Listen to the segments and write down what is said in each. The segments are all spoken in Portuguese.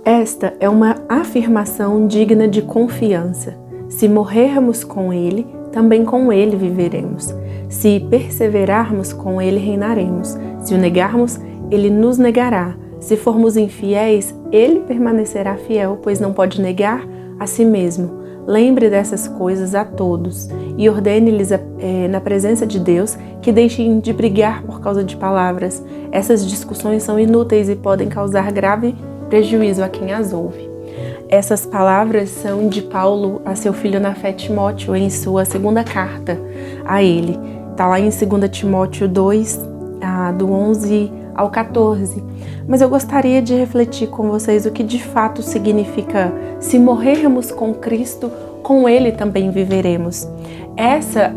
Esta é uma afirmação digna de confiança. Se morrermos com Ele, também com Ele viveremos. Se perseverarmos, com Ele reinaremos. Se o negarmos, Ele nos negará. Se formos infiéis, Ele permanecerá fiel, pois não pode negar a si mesmo. Lembre dessas coisas a todos e ordene-lhes na presença de Deus que deixem de brigar por causa de palavras. Essas discussões são inúteis e podem causar grave prejuízo a quem as ouve. Essas palavras são de Paulo a seu filho na fé Timóteo, em sua segunda carta a ele. Está lá em 2 Timóteo 2, do 11 ao 14. Mas eu gostaria de refletir com vocês o que de fato significa: se morrermos com Cristo, com Ele também viveremos. Essa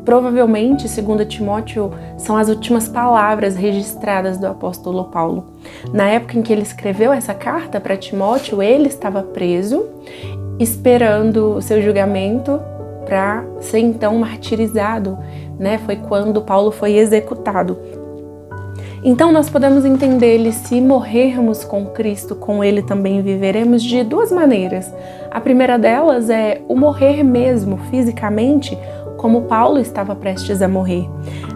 provavelmente, 2 Timóteo, são as últimas palavras registradas do apóstolo Paulo. Na época em que ele escreveu essa carta para Timóteo, ele estava preso, esperando o seu julgamento para ser então martirizado, né? Foi quando Paulo foi executado. Então nós podemos entender ele: se morrermos com Cristo, com Ele também viveremos, de duas maneiras. A primeira delas é o morrer mesmo, fisicamente, como Paulo estava prestes a morrer.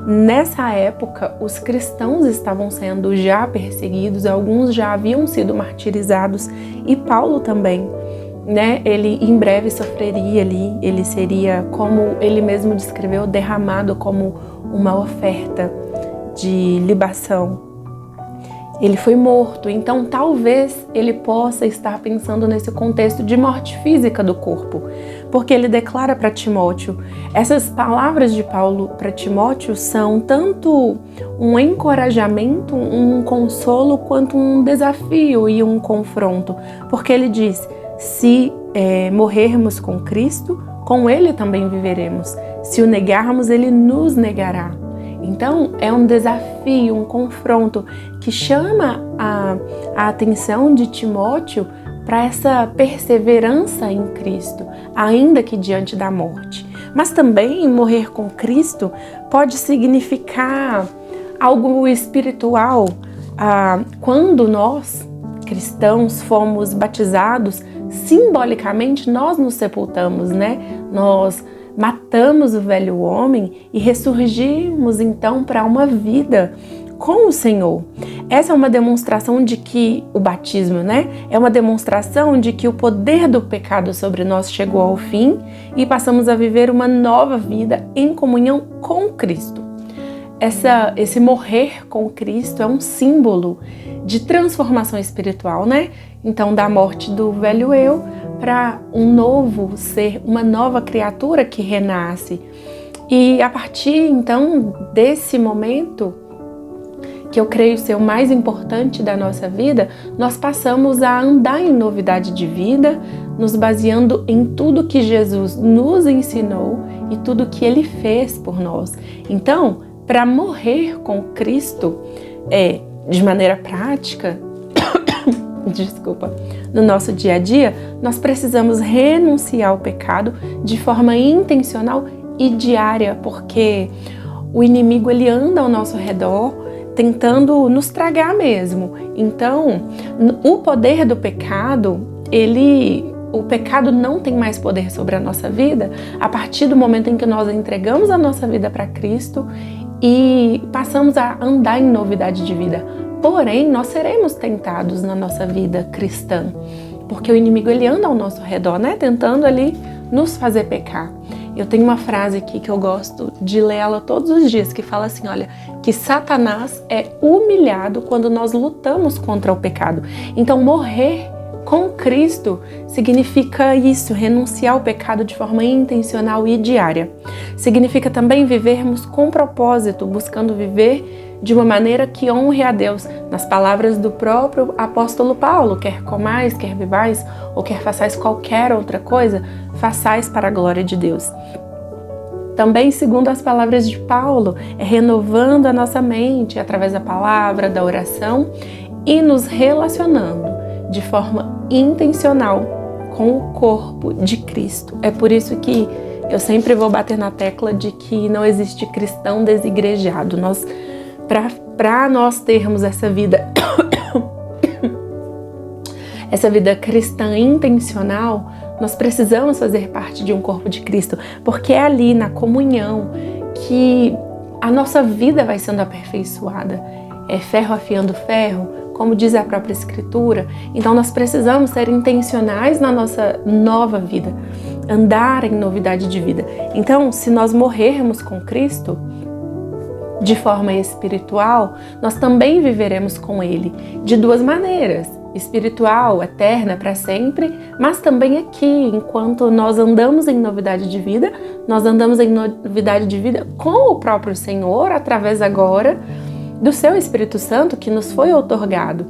Nessa época, os cristãos estavam sendo já perseguidos, alguns já haviam sido martirizados, e Paulo também, né? Ele em breve sofreria ali, ele seria, como ele mesmo descreveu, derramado como uma oferta de libação. Ele foi morto, então talvez ele possa estar pensando nesse contexto de morte física do corpo, porque ele declara para Timóteo, essas palavras de Paulo para Timóteo são tanto um encorajamento, um consolo, quanto um desafio e um confronto, porque ele diz: se morrermos com Cristo, com Ele também viveremos. Se o negarmos, Ele nos negará. Então, é um desafio, um confronto que chama a atenção de Timóteo para essa perseverança em Cristo, ainda que diante da morte. Mas também morrer com Cristo pode significar algo espiritual. Quando nós, cristãos, fomos batizados, simbolicamente nós nos sepultamos, né? Nós matamos o velho homem e ressurgimos então para uma vida com o Senhor. Essa é uma demonstração de que o batismo, né? É uma demonstração de que o poder do pecado sobre nós chegou ao fim e passamos a viver uma nova vida em comunhão com Cristo. Esse morrer com Cristo é um símbolo de transformação espiritual, né? Então, da morte do velho eu para um novo ser, uma nova criatura que renasce. E a partir, então, desse momento, que eu creio ser o mais importante da nossa vida, nós passamos a andar em novidade de vida, nos baseando em tudo que Jesus nos ensinou e tudo que Ele fez por nós. Então, para morrer com Cristo, de maneira prática, no nosso dia a dia, nós precisamos renunciar ao pecado de forma intencional e diária, porque o inimigo ele anda ao nosso redor tentando nos tragar mesmo. Então, o poder do pecado, o pecado não tem mais poder sobre a nossa vida a partir do momento em que nós entregamos a nossa vida para Cristo e passamos a andar em novidade de vida. Porém, nós seremos tentados na nossa vida cristã, porque o inimigo ele anda ao nosso redor, né? Tentando ali nos fazer pecar. Eu tenho uma frase aqui que eu gosto de ler ela todos os dias, que fala assim, olha, que Satanás é humilhado quando nós lutamos contra o pecado. Então, morrer com Cristo significa isso, renunciar ao pecado de forma intencional e diária. Significa também vivermos com propósito, buscando viver de uma maneira que honre a Deus. Nas palavras do próprio apóstolo Paulo, quer comais, quer bebais, ou quer façais qualquer outra coisa, façais para a glória de Deus. Também, segundo as palavras de Paulo, é renovando a nossa mente através da palavra, da oração e nos relacionando de forma intencional com o corpo de Cristo. É por isso que eu sempre vou bater na tecla de que não existe cristão desigrejado. Para nós termos essa vida essa vida cristã intencional, nós precisamos fazer parte de um corpo de Cristo, porque é ali na comunhão que a nossa vida vai sendo aperfeiçoada. É ferro afiando ferro, como diz a própria Escritura. Então nós precisamos ser intencionais na nossa nova vida, andar em novidade de vida. Então, se nós morrermos com Cristo de forma espiritual, nós também viveremos com Ele de duas maneiras: espiritual, eterna, para sempre, mas também aqui, enquanto nós andamos em novidade de vida, nós andamos em novidade de vida com o próprio Senhor, através agora do seu Espírito Santo que nos foi outorgado.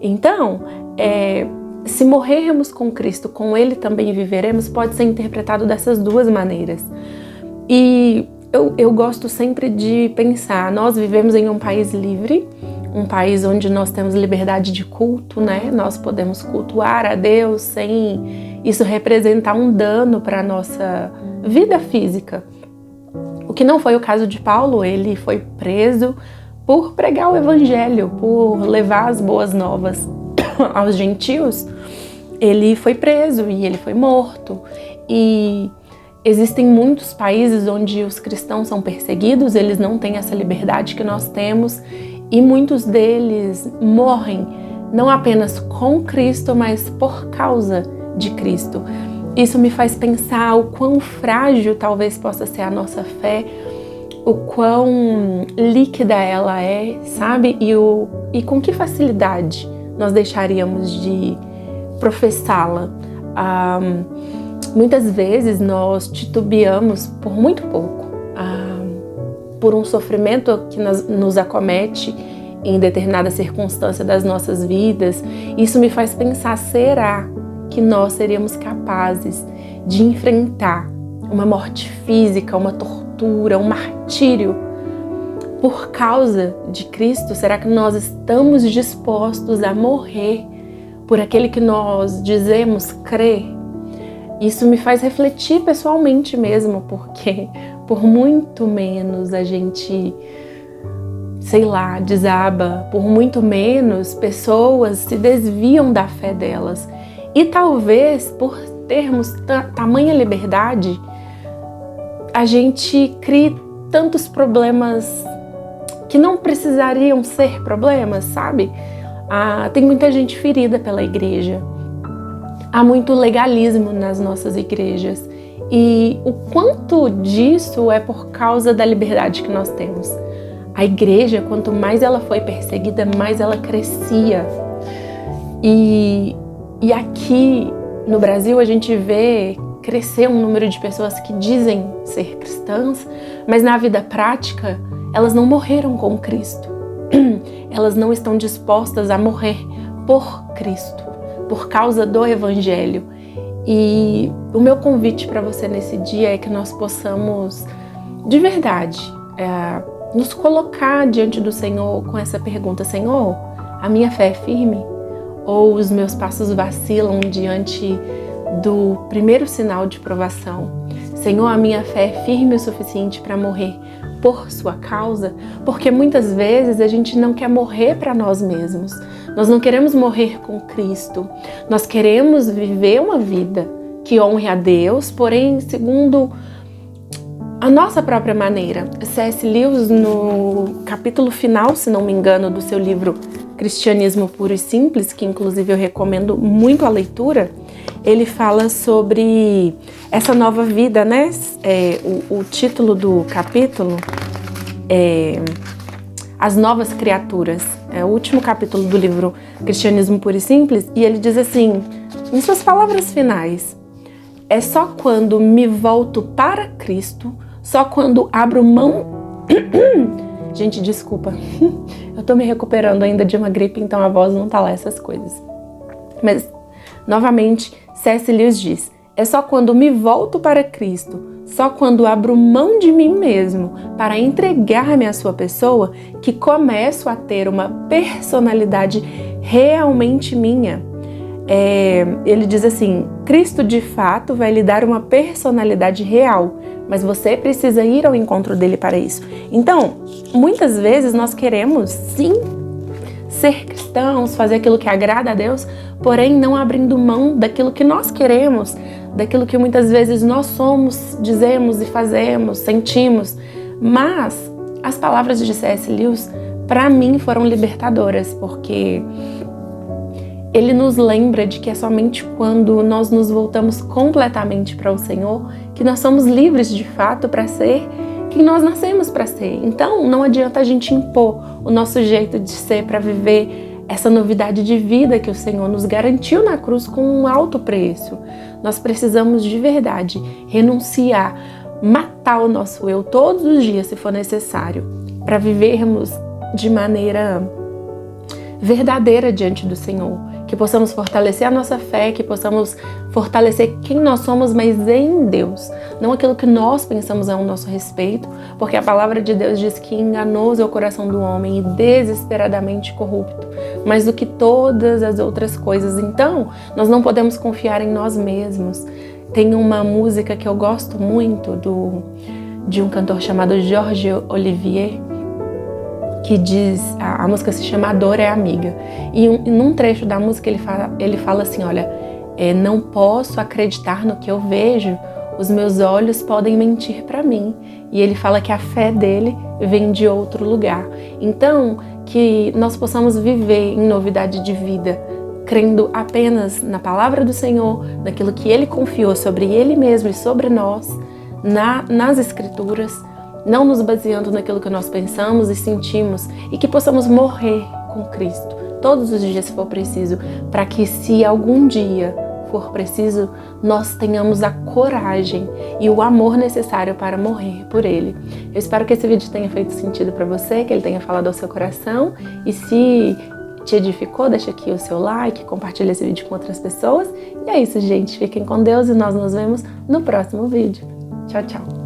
Então, se morrermos com Cristo, com Ele também viveremos, pode ser interpretado dessas duas maneiras. E eu gosto sempre de pensar, nós vivemos em um país livre, um país onde nós temos liberdade de culto, né? Nós podemos cultuar a Deus sem isso representar um dano para a nossa vida física. O que não foi o caso de Paulo. Ele foi preso por pregar o evangelho, por levar as boas novas aos gentios. Ele foi preso e ele foi morto. E existem muitos países onde os cristãos são perseguidos, eles não têm essa liberdade que nós temos, e muitos deles morrem não apenas com Cristo, mas por causa de Cristo. Isso me faz pensar o quão frágil talvez possa ser a nossa fé, o quão líquida ela é, sabe? E com que facilidade nós deixaríamos de professá-la. Muitas vezes nós titubeamos por muito pouco, por um sofrimento que nos acomete em determinada circunstância das nossas vidas. Isso me faz pensar, será que nós seríamos capazes de enfrentar uma morte física, uma tortura, um martírio por causa de Cristo? Será que nós estamos dispostos a morrer por aquele que nós dizemos crer? Isso me faz refletir pessoalmente mesmo, porque por muito menos a gente, desaba, por muito menos pessoas se desviam da fé delas. E talvez por termos tamanha liberdade, a gente crie tantos problemas que não precisariam ser problemas, sabe? Tem muita gente ferida pela igreja. Há muito legalismo nas nossas igrejas. E o quanto disso é por causa da liberdade que nós temos. A igreja, quanto mais ela foi perseguida, mais ela crescia. E aqui no Brasil a gente vê crescer um número de pessoas que dizem ser cristãs, mas na vida prática elas não morreram com Cristo. Elas não estão dispostas a morrer por Cristo, por causa do Evangelho. E o meu convite para você nesse dia é que nós possamos, de verdade, nos colocar diante do Senhor com essa pergunta: Senhor, a minha fé é firme? Ou os meus passos vacilam diante do primeiro sinal de provação? Senhor, a minha fé é firme o suficiente para morrer por sua causa? Porque muitas vezes a gente não quer morrer para nós mesmos. Nós não queremos morrer com Cristo. Nós queremos viver uma vida que honre a Deus, porém segundo a nossa própria maneira. C.S. Lewis, no capítulo final, se não me engano, do seu livro Cristianismo Puro e Simples, que inclusive eu recomendo muito a leitura, ele fala sobre essa nova vida, né? O título do capítulo é As Novas Criaturas. É o último capítulo do livro Cristianismo Puro e Simples, e ele diz assim, em suas palavras finais: é só quando me volto para Cristo, só quando abro mão... Gente, desculpa, eu tô me recuperando ainda de uma gripe, então a voz não tá lá essas coisas. Mas, novamente, C.S. Lewis diz: é só quando me volto para Cristo, só quando abro mão de mim mesmo para entregar-me à sua pessoa, que começo a ter uma personalidade realmente minha. Ele diz assim: Cristo de fato vai lhe dar uma personalidade real, mas você precisa ir ao encontro dele para isso. Então, muitas vezes nós queremos sim ser cristãos, fazer aquilo que agrada a Deus, porém não abrindo mão daquilo que nós queremos, daquilo que muitas vezes nós somos, dizemos e fazemos, sentimos. Mas as palavras de C.S. Lewis, para mim, foram libertadoras, porque ele nos lembra de que é somente quando nós nos voltamos completamente para o Senhor que nós somos livres de fato para ser quem nós nascemos para ser. Então, não adianta a gente impor o nosso jeito de ser para viver essa novidade de vida que o Senhor nos garantiu na cruz com um alto preço. Nós precisamos de verdade renunciar, matar o nosso eu todos os dias, se for necessário, para vivermos de maneira verdadeira diante do Senhor, que possamos fortalecer a nossa fé, que possamos fortalecer quem nós somos, mas em Deus, não aquilo que nós pensamos ao nosso respeito, porque a palavra de Deus diz que enganoso é o coração do homem e desesperadamente corrupto, mais do que todas as outras coisas. Então, nós não podemos confiar em nós mesmos. Tem uma música que eu gosto muito de um cantor chamado Georges Olivier, que diz, a música se chama A Dor é Amiga, e num trecho da música ele fala assim, olha, não posso acreditar no que eu vejo, os meus olhos podem mentir para mim, e ele fala que a fé dele vem de outro lugar. Então, que nós possamos viver em novidade de vida, crendo apenas na palavra do Senhor, naquilo que Ele confiou sobre Ele mesmo e sobre nós, nas Escrituras, não nos baseando naquilo que nós pensamos e sentimos, e que possamos morrer com Cristo todos os dias se for preciso, para que se algum dia for preciso, nós tenhamos a coragem e o amor necessário para morrer por Ele. Eu espero que esse vídeo tenha feito sentido para você, que ele tenha falado ao seu coração, e se te edificou, deixa aqui o seu like, compartilha esse vídeo com outras pessoas. E é isso, gente. Fiquem com Deus e nós nos vemos no próximo vídeo. Tchau, tchau.